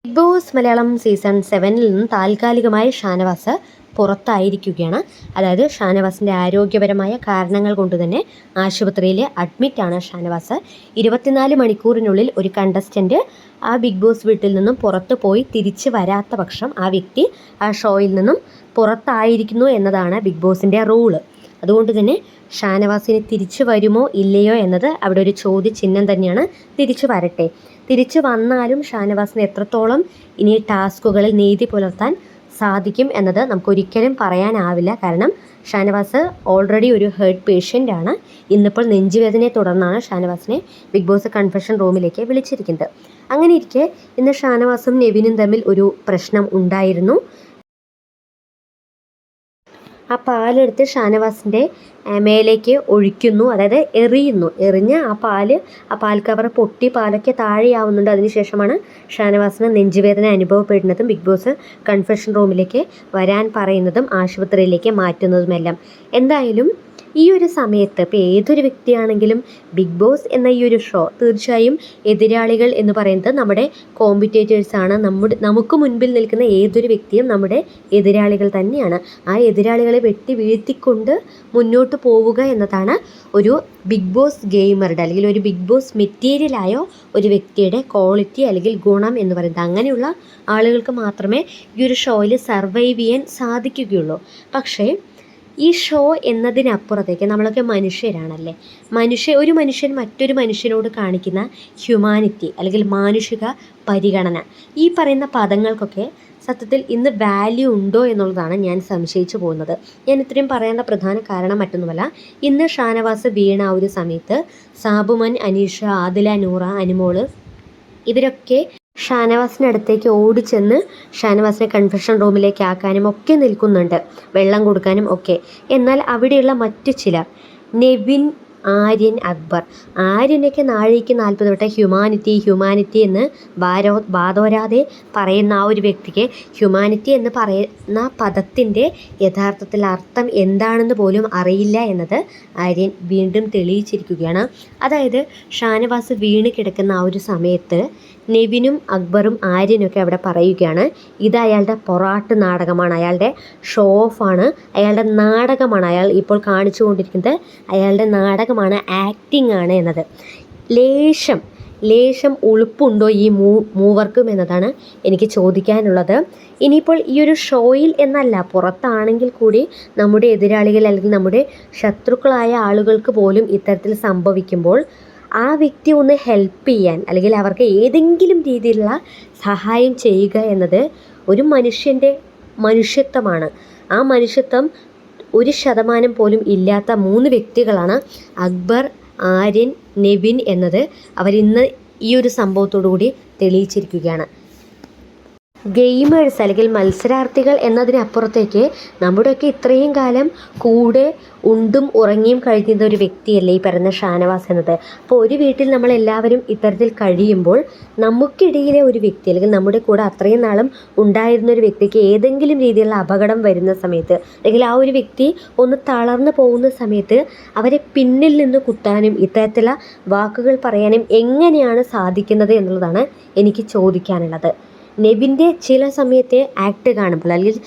Big boss Malayalam season 7-ൽ നിന്നും താൽക്കാലികമായി ഷാനവാസ് പുറത്തായിരിക്കുകയാണ്. അതായത് ഷാനവാസിൻ്റെ ആരോഗ്യപരമായ കാരണങ്ങൾ കൊണ്ട് തന്നെ ആശുപത്രിയിൽ അഡ്മിറ്റാണ് ഷാനവാസ്. 24 മണിക്കൂറിനുള്ളിൽ ഒരു കണ്ടസ്റ്റൻറ്റ് ആ ബിഗ് ബോസ് വീട്ടിൽ നിന്നും പുറത്തു പോയി തിരിച്ച് വരാത്ത പക്ഷം ആ വ്യക്തി ആ ഷോയിൽ നിന്നും പുറത്തായിരിക്കുന്നു എന്നതാണ് ബിഗ് ബോസിൻ്റെ റൂള്. അതുകൊണ്ട് തന്നെ ഷാനവാസിന് തിരിച്ചു വരുമോ ഇല്ലയോ എന്നത് അവിടെ ഒരു ചോദ്യചിഹ്നം തന്നെയാണ്. തിരിച്ചു വരട്ടെ. തിരിച്ചു വന്നാലും ഷാനവാസിന് എത്രത്തോളം ഇനി ടാസ്കുകളിൽ നീതി പുലർത്താൻ സാധിക്കും എന്നത് നമുക്കൊരിക്കലും പറയാനാവില്ല. കാരണം ഷാനവാസ് ഓൾറെഡി ഒരു ഹേർട്ട് പേഷ്യൻ്റ് ആണ്. ഇന്നിപ്പോൾ നെഞ്ചുവേദനയെ തുടർന്നാണ് ഷാനവാസിനെ ബിഗ് ബോസ് കൺഫെഷൻ റൂമിലേക്ക് വിളിച്ചിരിക്കുന്നത്. അങ്ങനെ ഇരിക്കെ ഇന്ന് ഷാനവാസും നെവിനും തമ്മിൽ ഒരു പ്രശ്നം ഉണ്ടായിരുന്നു. ആ പാലെടുത്ത് ഷാനവാസിൻ്റെ മേലേക്ക് ഒഴിക്കുന്നു, അതായത് എറിയുന്നു. എറിഞ്ഞ് ആ പാൽ കവർ പൊട്ടി പാലൊക്കെ താഴെയാവുന്നുണ്ട്. അതിനുശേഷമാണ് ഷാനവാസിന് നെഞ്ചുവേദന അനുഭവപ്പെടുന്നതും ബിഗ് ബോസ് കൺഫെഷൻ റൂമിലേക്ക് വരാൻ പറയുന്നതും ആശുപത്രിയിലേക്ക് മാറ്റുന്നതുമെല്ലാം. എന്തായാലും ഈ ഒരു സമയത്ത് ഇപ്പോൾ ഏതൊരു വ്യക്തിയാണെങ്കിലും ബിഗ് ബോസ് എന്ന ഈ ഒരു ഷോ തീർച്ചയായും എതിരാളികൾ എന്ന് പറയുന്നത് നമ്മുടെ കോമ്പറ്റേറ്റേഴ്സാണ്. നമുക്ക് മുൻപിൽ നിൽക്കുന്ന ഏതൊരു വ്യക്തിയും നമ്മുടെ എതിരാളികൾ തന്നെയാണ്. ആ എതിരാളികളെ വെട്ടി വീഴ്ത്തിക്കൊണ്ട് മുന്നോട്ട് പോവുക എന്നതാണ് ഒരു ബിഗ് ബോസ് ഗെയിമറുടെ അല്ലെങ്കിൽ ഒരു ബിഗ് ബോസ് മെറ്റീരിയലായോ ഒരു വ്യക്തിയുടെ ക്വാളിറ്റി അല്ലെങ്കിൽ ഗുണം എന്ന് പറയുന്നത്. അങ്ങനെയുള്ള ആളുകൾക്ക് മാത്രമേ ഈ ഒരു ഷോയിൽ സർവൈവ് ചെയ്യാൻ സാധിക്കുകയുള്ളൂ. പക്ഷേ ഈ ഷോ എന്നതിനപ്പുറത്തേക്ക് നമ്മളൊക്കെ മനുഷ്യരാണല്ലേ. ഒരു മനുഷ്യൻ മറ്റൊരു മനുഷ്യനോട് കാണിക്കുന്ന ഹ്യൂമാനിറ്റി അല്ലെങ്കിൽ മാനുഷിക പരിഗണന, ഈ പറയുന്ന പദങ്ങൾക്കൊക്കെ സത്യത്തിൽ ഇന്ന് വാല്യൂ ഉണ്ടോ എന്നുള്ളതാണ് ഞാൻ സംശയിച്ചു പോകുന്നത്. ഞാൻ ഇത്രയും പറയേണ്ട പ്രധാന കാരണം മറ്റൊന്നുമല്ല, ഇന്ന് ഷാനവാസ് വീണ ആ ഒരു സമയത്ത് സാബുമൻ, അനീഷ, ആദില, നൂറ, അനുമോള് ഇവരൊക്കെ ഷാനവാസിനടുത്തേക്ക് ഓടിച്ചെന്ന് ഷാനവാസിനെ കൺഫെഷൻ റൂമിലേക്ക് ആക്കാനും ഒക്കെ നിൽക്കുന്നുണ്ട്, വെള്ളം കൊടുക്കാനും ഒക്കെ. എന്നാൽ അവിടെയുള്ള മറ്റു ചിലർ, നെവിൻ, ആര്യൻ, അക്ബർ, ആര്യനൊക്കെ നാഴിക്ക് 40 വട്ടം ഹ്യൂമാനിറ്റി എന്ന് വാതോരാതെ പറയുന്ന ആ ഒരു വ്യക്തിക്ക് ഹ്യൂമാനിറ്റി എന്ന് പറയുന്ന പദത്തിൻ്റെ യഥാർത്ഥത്തിൽ അർത്ഥം എന്താണെന്ന് പോലും അറിയില്ല എന്നത് ആര്യൻ വീണ്ടും തെളിയിച്ചിരിക്കുകയാണ്. അതായത് ഷാനവാസ് വീണ് കിടക്കുന്ന ആ ഒരു സമയത്ത് നെവിനും അക്ബറും ആര്യനൊക്കെ അവിടെ പറയുകയാണ്, ഇത് അയാളുടെ പൊറാട്ട് നാടകമാണ്, അയാളുടെ ഷോ ഓഫാണ്, അയാളുടെ നാടകമാണ്, അയാൾ ഇപ്പോൾ കാണിച്ചു കൊണ്ടിരിക്കുന്നത് അയാളുടെ നാടകമാണ്, ആക്ടിംഗ് ആണ് എന്നത്. ലേശം ഉളുപ്പുണ്ടോ ഈ മൂവർക്കും എന്നതാണ് എനിക്ക് ചോദിക്കാനുള്ളത്. ഇനിയിപ്പോൾ ഈ ഒരു ഷോയിൽ എന്നല്ല, പുറത്താണെങ്കിൽ കൂടി നമ്മുടെ എതിരാളികൾ അല്ലെങ്കിൽ നമ്മുടെ ശത്രുക്കളായ ആളുകൾക്ക് പോലും ഇത്തരത്തിൽ സംഭവിക്കുമ്പോൾ ആ വ്യക്തി ഒന്ന് ഹെൽപ്പ് ചെയ്യാൻ അല്ലെങ്കിൽ അവർക്ക് ഏതെങ്കിലും രീതിയിലുള്ള സഹായം ചെയ്യുക എന്നത് ഒരു മനുഷ്യൻ്റെ മനുഷ്യത്വമാണ്. ആ മനുഷ്യത്വം 1% പോലും ഇല്ലാത്ത 3 വ്യക്തികളാണ് അക്ബർ, ആര്യൻ, നെവിൻ എന്നത് അവരിന്ന് ഈ ഒരു സംഭവത്തോടു കൂടി തെളിയിച്ചിരിക്കുകയാണ്. ഗെയിമേഴ്സ് അല്ലെങ്കിൽ മത്സരാർത്ഥികൾ എന്നതിനപ്പുറത്തേക്ക് നമ്മുടെയൊക്കെ ഇത്രയും കാലം കൂടെ ഉണ്ടും ഉറങ്ങിയും കഴിയുന്ന ഒരു വ്യക്തിയല്ലേ ഈ പറയുന്ന ഷാനവാസ് എന്നത്. അപ്പോൾ ഒരു വീട്ടിൽ നമ്മളെല്ലാവരും ഇത്തരത്തിൽ കഴിയുമ്പോൾ നമുക്കിടയിലെ ഒരു വ്യക്തി അല്ലെങ്കിൽ നമ്മുടെ കൂടെ അത്രയും നാളും ഉണ്ടായിരുന്ന ഒരു വ്യക്തിക്ക് ഏതെങ്കിലും രീതിയിലുള്ള അപകടം വരുന്ന സമയത്ത് അല്ലെങ്കിൽ ആ ഒരു വ്യക്തി ഒന്ന് തളർന്നു പോകുന്ന സമയത്ത് അവരെ പിന്നിൽ നിന്ന് കുത്താനും ഇത്തരത്തിലുള്ള വാക്കുകൾ പറയാനും എങ്ങനെയാണ് സാധിക്കുന്നത് എന്നുള്ളതാണ് എനിക്ക് ചോദിക്കാനുള്ളത്. നെവിൻ്റെ ചില സമയത്തെ ആക്ട് കാണുമ്പോൾ അല്ലെങ്കിൽ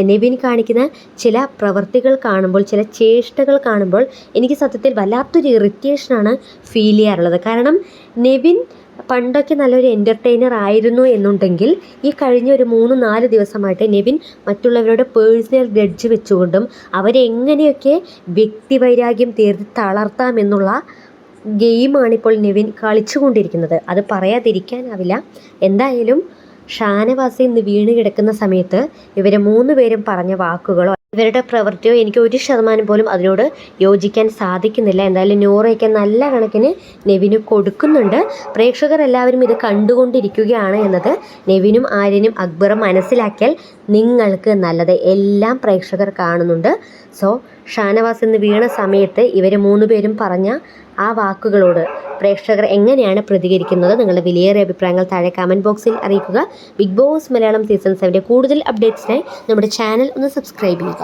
നെവിൻ കാണിക്കുന്ന ചില പ്രവൃത്തികൾ കാണുമ്പോൾ, ചില ചേഷ്ടകൾ കാണുമ്പോൾ എനിക്ക് സത്യത്തിൽ വല്ലാത്തൊരു ഇറിറ്റേഷനാണ് ഫീൽ ചെയ്യാറുള്ളത്. കാരണം നെവിൻ പണ്ടൊക്കെ നല്ലൊരു എൻ്റർടൈനർ ആയിരുന്നു എന്നുണ്ടെങ്കിൽ ഈ കഴിഞ്ഞ ഒരു 3-4 ദിവസമായിട്ട് നെവിൻ മറ്റുള്ളവരുടെ പേഴ്സണൽ ഗ്രഡ്ജ് വെച്ചുകൊണ്ടും അവരെങ്ങനെയൊക്കെ വ്യക്തിവൈരാഗ്യം തീർത്ത് തളർത്താമെന്നുള്ള ഗെയിമാണിപ്പോൾ നെവിൻ കളിച്ചുകൊണ്ടിരിക്കുന്നത്. അത് പറയാതിരിക്കാനാവില്ല. എന്തായാലും ഷാനവാസ് ഇന്ന് വീണ് കിടക്കുന്ന സമയത്ത് ഇവർ 3 പേരും പറഞ്ഞ വാക്കുകളോ ഇവരുടെ പ്രവൃത്തിയോ എനിക്ക് 1% പോലും അതിനോട് യോജിക്കാൻ സാധിക്കുന്നില്ല. എന്തായാലും നൂറയൊക്കെ നല്ല കണക്കിന് നെവിന് കൊടുക്കുന്നുണ്ട്. പ്രേക്ഷകർ എല്ലാവരും ഇത് കണ്ടുകൊണ്ടിരിക്കുകയാണ് എന്നത് നെവിനും ആര്യനും അക്ബറും മനസ്സിലാക്കിയാൽ നിങ്ങൾക്ക് നല്ലത്. എല്ലാം പ്രേക്ഷകർ കാണുന്നുണ്ട്. സോ ഷാനവാസ് ഇന്ന് വീണ സമയത്ത് ഇവർ 3 പേരും പറഞ്ഞ ആ വാക്കുകളോട് പ്രേക്ഷകർ എങ്ങനെയാണ് പ്രതികരിക്കുന്നത്? നിങ്ങളുടെ വിലയേറിയ അഭിപ്രായങ്ങൾ താഴെ കമൻറ്റ് ബോക്സിൽ അറിയിക്കുക. ബിഗ് ബോസ് മലയാളം സീസൺ 7 കൂടുതൽ അപ്ഡേറ്റ്സിനായി നമ്മുടെ ചാനൽ ഒന്ന് സബ്സ്ക്രൈബ് ചെയ്യുക.